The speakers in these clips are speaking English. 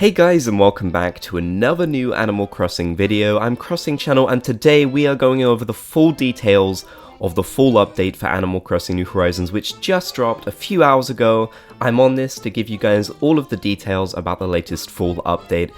Hey guys, and welcome back to another new Animal Crossing video. I'm Crossing Channel, and today we are going over the full details of the full update for Animal Crossing New Horizons, which just dropped a few hours ago. I'm on this to give you guys all of the details about the latest full update,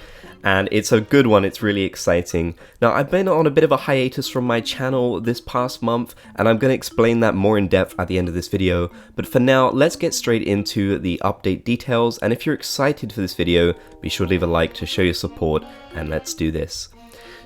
and it's a good one. It's really exciting. Now, I've been on a bit of a hiatus from my channel this past month, and I'm going to explain that more in depth at the end of this video. But for now, let's get straight into the update details, and if you're excited for this video, be sure to leave a like to show your support, and let's do this.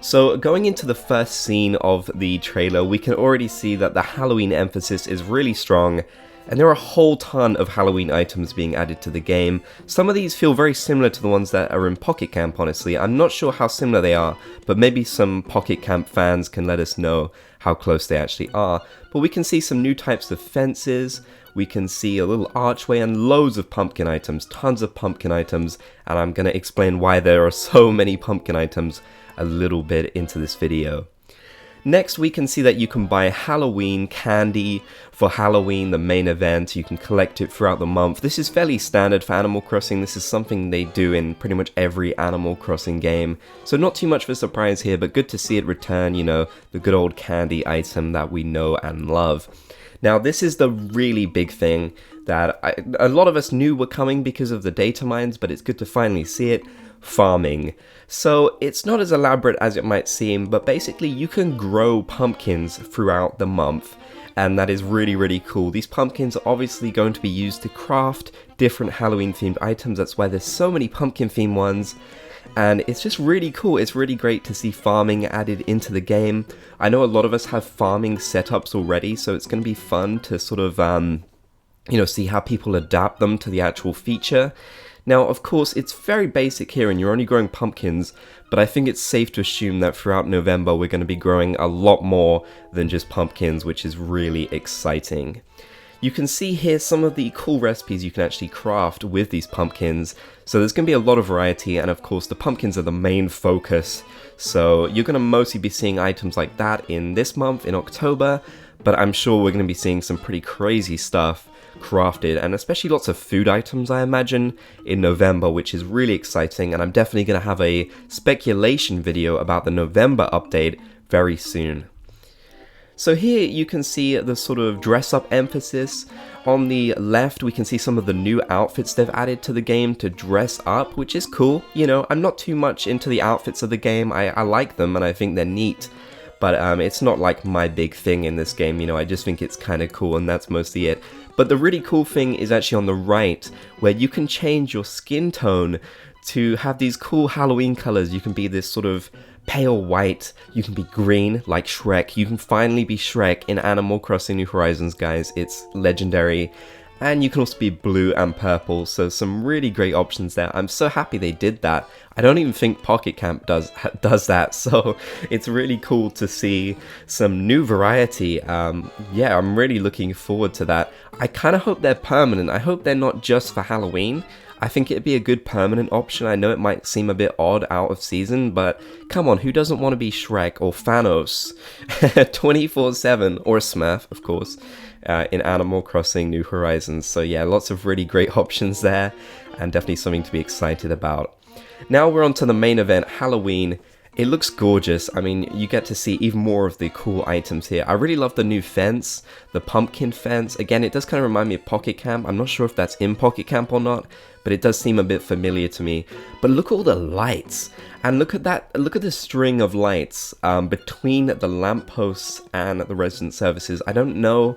So going into the first scene of the trailer, we can already see that the Halloween emphasis is really strong, and there are a whole ton of Halloween items being added to the game. Some of these feel very similar to the ones that are in Pocket Camp, honestly. I'm not sure how similar they are, but maybe some Pocket Camp fans can let us know how close they actually are. But we can see some new types of fences, we can see a little archway and loads of pumpkin items, tons of pumpkin items, and I'm going to explain why there are so many pumpkin items a little bit into this video. Next, we can see that you can buy Halloween candy for Halloween, the main event. You can collect it throughout the month. This is fairly standard for Animal Crossing. This is something they do in pretty much every Animal Crossing game. So not too much of a surprise here, but good to see it return, you know, the good old candy item that we know and love. Now, this is the really big thing that a lot of us knew were coming because of the data mines, but it's good to finally see it. Farming. So it's not as elaborate as it might seem, but basically you can grow pumpkins throughout the month, and that is really cool. These pumpkins are obviously going to be used to craft different Halloween themed items. That's why there's so many pumpkin themed ones, and it's just really cool. It's really great to see farming added into the game. I know a lot of us have farming setups already, so it's going to be fun to sort of see how people adapt them to the actual feature. Now, of course, it's very basic here and you're only growing pumpkins, but I think it's safe to assume that throughout November we're going to be growing a lot more than just pumpkins, which is really exciting. You can see here some of the cool recipes you can actually craft with these pumpkins, so there's going to be a lot of variety, and of course the pumpkins are the main focus, so you're going to mostly be seeing items like that in this month, in October, but I'm sure we're going to be seeing some pretty crazy stuff crafted, and especially lots of food items, I imagine, in November, which is really exciting, and I'm definitely going to have a speculation video about the November update very soon. So here you can see the sort of dress-up emphasis. On the left, we can see some of the new outfits they've added to the game to dress up, which is cool. You know, I'm not too much into the outfits of the game. I like them, and I think they're neat. But it's not like my big thing in this game, you know, I just think it's kind of cool, and that's mostly it. But the really cool thing is actually on the right, where you can change your skin tone to have these cool Halloween colors. You can be this sort of pale white, you can be green like Shrek, you can finally be Shrek in Animal Crossing New Horizons, guys, it's legendary. And you can also be blue and purple, so some really great options there. I'm so happy they did that. I don't even think Pocket Camp does that, so it's really cool to see some new variety. Yeah, I'm really looking forward to that. I kind of hope they're permanent. I hope they're not just for Halloween. I think it'd be a good permanent option. I know it might seem a bit odd out of season, but come on, who doesn't want to be Shrek or Thanos 24/7, or Smurf, of course, in Animal Crossing New Horizons. So yeah, lots of really great options there, and definitely something to be excited about. Now we're on to the main event, Halloween. It looks gorgeous. I mean, you get to see even more of the cool items here. I really love the new fence, the pumpkin fence. Again, it does kind of remind me of Pocket Camp. I'm not sure if that's in Pocket Camp or not, but it does seem a bit familiar to me. But look at all the lights, and look at that. Look at the string of lights between the lampposts and the resident services. I don't know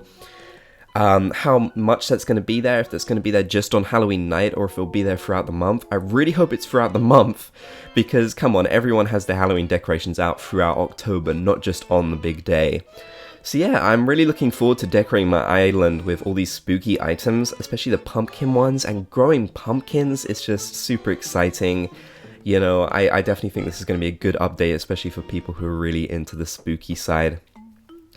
how much that's going to be there, if that's going to be there just on Halloween night or if it'll be there throughout the month. I really hope it's throughout the month, because come on, everyone has their Halloween decorations out throughout October, not just on the big day. So yeah, I'm really looking forward to decorating my island with all these spooky items, especially the pumpkin ones, and growing pumpkins is just super exciting. You know, I definitely think this is going to be a good update, especially for people who are really into the spooky side.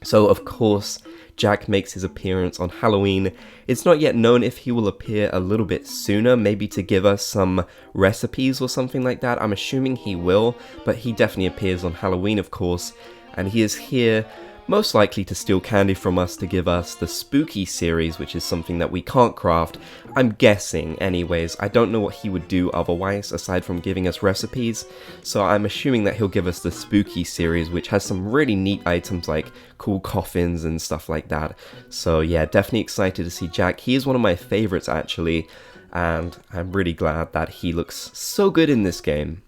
So of course, Jack makes his appearance on Halloween. It's not yet known if he will appear a little bit sooner, maybe to give us some recipes or something like that. I'm assuming he will, but he definitely appears on Halloween, of course, and he is here most likely to steal candy from us to give us the spooky series, which is something that we can't craft. I'm guessing anyways. I don't know what he would do otherwise aside from giving us recipes, so I'm assuming that he'll give us the spooky series, which has some really neat items like cool coffins and stuff like that. So yeah, definitely excited to see Jack. He is one of my favorites actually, and I'm really glad that he looks so good in this game.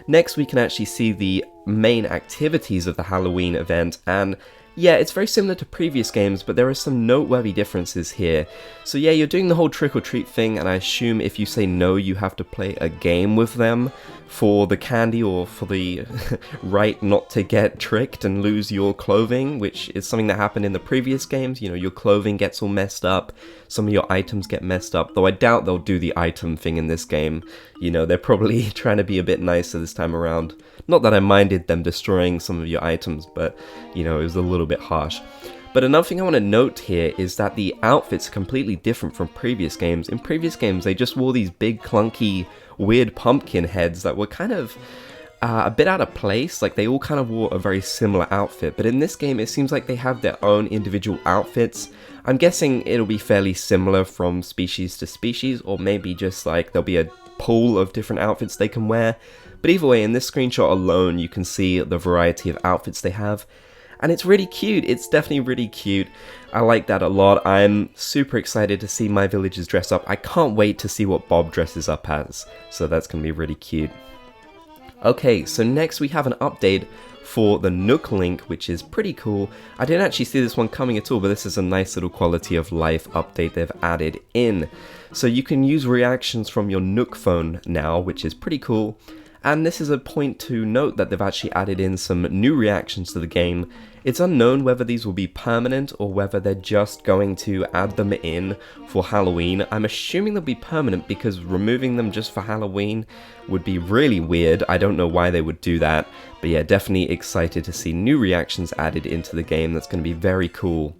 Next, we can actually see the main activities of the Halloween event, and yeah, it's very similar to previous games, but there are some noteworthy differences here. So yeah, you're doing the whole trick-or-treat thing, and I assume if you say no, you have to play a game with them for the candy or for the right not to get tricked and lose your clothing, which is something that happened in the previous games. You know, your clothing gets all messed up, some of your items get messed up, though I doubt they'll do the item thing in this game. You know, they're probably trying to be a bit nicer this time around. Not that I minded them destroying some of your items, but, you know, it was a little bit harsh. But another thing I want to note here is that the outfits are completely different from previous games. In previous games, they just wore these big, clunky, weird pumpkin heads that were kind of a bit out of place. Like, they all kind of wore a very similar outfit. But in this game, it seems like they have their own individual outfits. I'm guessing it'll be fairly similar from species to species, or maybe just like there'll be a pool of different outfits they can wear. But either way, in this screenshot alone, you can see the variety of outfits they have. And it's really cute. It's definitely really cute. I like that a lot. I'm super excited to see my villagers dress up. I can't wait to see what Bob dresses up as. So that's going to be really cute. Okay, so next we have an update for the Nook link, which is pretty cool. I didn't actually see this one coming at all, but this is a nice little quality of life update they've added in. So you can use reactions from your Nook phone now, which is pretty cool. And this is a point to note that they've actually added in some new reactions to the game. It's unknown whether these will be permanent or whether they're just going to add them in for Halloween. I'm assuming they'll be permanent because removing them just for Halloween would be really weird. I don't know why they would do that. But yeah, definitely excited to see new reactions added into the game. That's going to be very cool.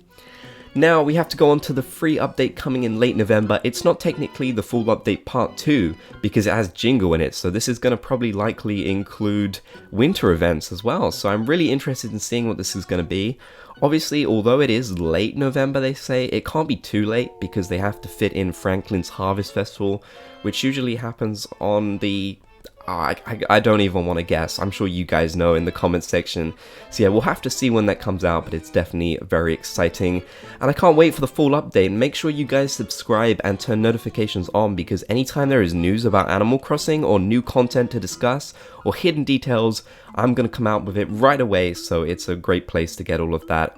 Now we have to go on to the free update coming in late November. It's not technically the full update part 2 because it has Jingle in it, so this is going to probably likely include winter events as well. So I'm really interested in seeing what this is going to be. Obviously, although it is late November, they say, it can't be too late because they have to fit in Franklin's Harvest Festival, which usually happens on the... I don't even want to guess. I'm sure you guys know in the comments section. So yeah, we'll have to see when that comes out, but it's definitely very exciting. And I can't wait for the full update. Make sure you guys subscribe and turn notifications on, because anytime there is news about Animal Crossing or new content to discuss or hidden details, I'm going to come out with it right away. So it's a great place to get all of that.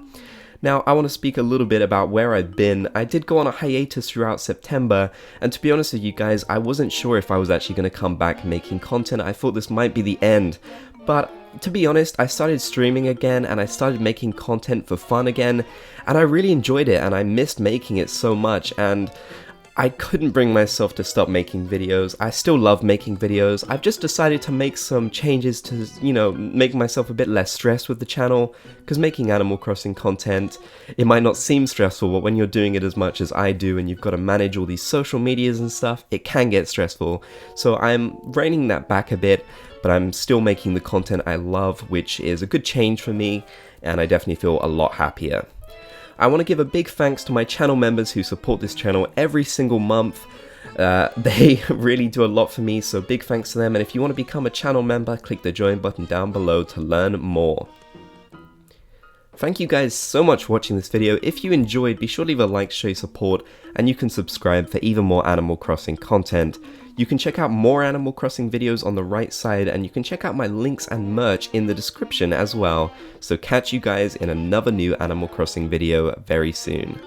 Now, I want to speak a little bit about where I've been. I did go on a hiatus throughout September, and to be honest with you guys, I wasn't sure if I was actually going to come back making content. I thought this might be the end, but to be honest, I started streaming again, and I started making content for fun again, and I really enjoyed it, and I missed making it so much, and I couldn't bring myself to stop making videos. I still love making videos. I've just decided to make some changes to, you know, make myself a bit less stressed with the channel, because making Animal Crossing content, it might not seem stressful, but when you're doing it as much as I do and you've got to manage all these social medias and stuff, it can get stressful. So I'm reining that back a bit, but I'm still making the content I love, which is a good change for me, and I definitely feel a lot happier. I want to give a big thanks to my channel members who support this channel every single month. They really do a lot for me, so big thanks to them. And if you want to become a channel member, click the join button down below to learn more. Thank you guys so much for watching this video. If you enjoyed, be sure to leave a like, show your support, and you can subscribe for even more Animal Crossing content. You can check out more Animal Crossing videos on the right side, and you can check out my links and merch in the description as well. So catch you guys in another new Animal Crossing video very soon.